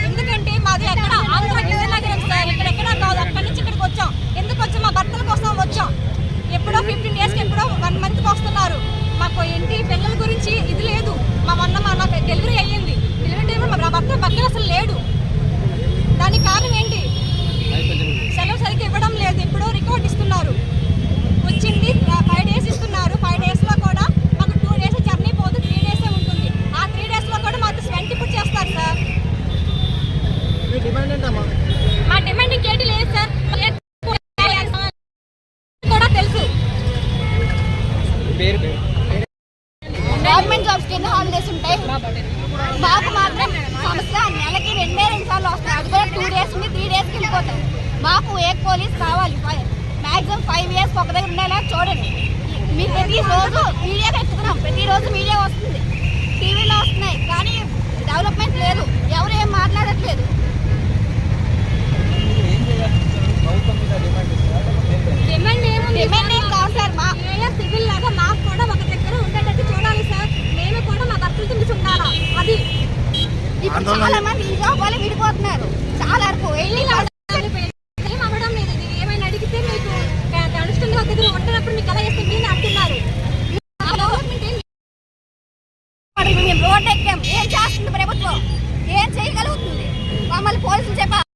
ఎందుకంటే మాది ఎక్కడ ఆంధ్ర విజయనగరం సార్, ఇక్కడెక్కడ కాదు, అక్కడి నుంచి ఇక్కడికి వచ్చాం. ఎందుకు వచ్చాం? మా భర్తల కోసం వచ్చాం. ఎప్పుడో 15 డేస్కి ఎప్పుడో 1 మంత్కి వస్తున్నారు. మాకు ఏంటి పిల్లల గురించి ఇది లేదు. నాకు డెలివరీ అయ్యింది. డెలివరీ టైంలో మా భర్త పక్కన అసలు లేడు. దానికి కారణం ఏంటి? సెలవు సరిగ్గా ఇవ్వడం లేదు. ఎప్పుడో రికార్డ్ ఇస్తున్నారు. వచ్చింది 5 డేస్ ఇస్తున్నారు. 5 డేస్లో కూడా మాకు 2 డేస్ జర్నీ పోదు, 3 డేసే ఉంటుంది. ఆ 3 డేస్లో కూడా మాకు స్వెంట్ ఇప్పుడు చేస్తారు సార్. మా డిమాండ్ ఇంకేంటి లేదు సార్, కూడా తెలుసు. గవర్నమెంట్ జాబ్స్కి ఎన్ని హాలిడేస్ ఉంటాయి? మాకు మాత్రం సంవత్సరం నెలకి 2 సార్లు వస్తాయి. అది కూడా 2 డేస్ ఉంది, 3 డేస్కి వెళ్ళిపోతాయి. మాకు ఏ పోలీస్ కావాలి. మ్యాక్సిమం 5 ఇయర్స్ ఒక దగ్గర ఉండేలా చూడండి. మీరు ప్రతిరోజు మీడియా పెట్టుకున్నాం, ప్రతిరోజు మీడియా వస్తుంది, టీవీలో వస్తున్నాయి, కానీ డెవలప్మెంట్ లేదు. ఎవరు ఏం మాట్లాడట్లేదు. డిమాండ్ ఏం కాదు సార్. మా సివిల్ లాగా మాకు కూడా ఒక దగ్గర ఉండేటట్టు చూడాలి సార్. మేము కూడా మా భర్తలతో మిస్ ఉండాలా. అది చాలా మంది ఈ జాబ్ వల్ల విడిపోతున్నారు. చాలా వరకు అవ్వడం లేదు. ఏమైనా అడిగితే మీకు అనుష్ఠంగా ఒక దగ్గర ఉంటున్నప్పుడు మీకు ఎలా చేస్తే మీరు అంటున్నారు. మేము రోడ్ ఎక్కాం. ఏం చేస్తుంది ప్రభుత్వం? ఏం చేయగలుగుతుంది? మమ్మల్ని పోలీసులు చెప్పాలి.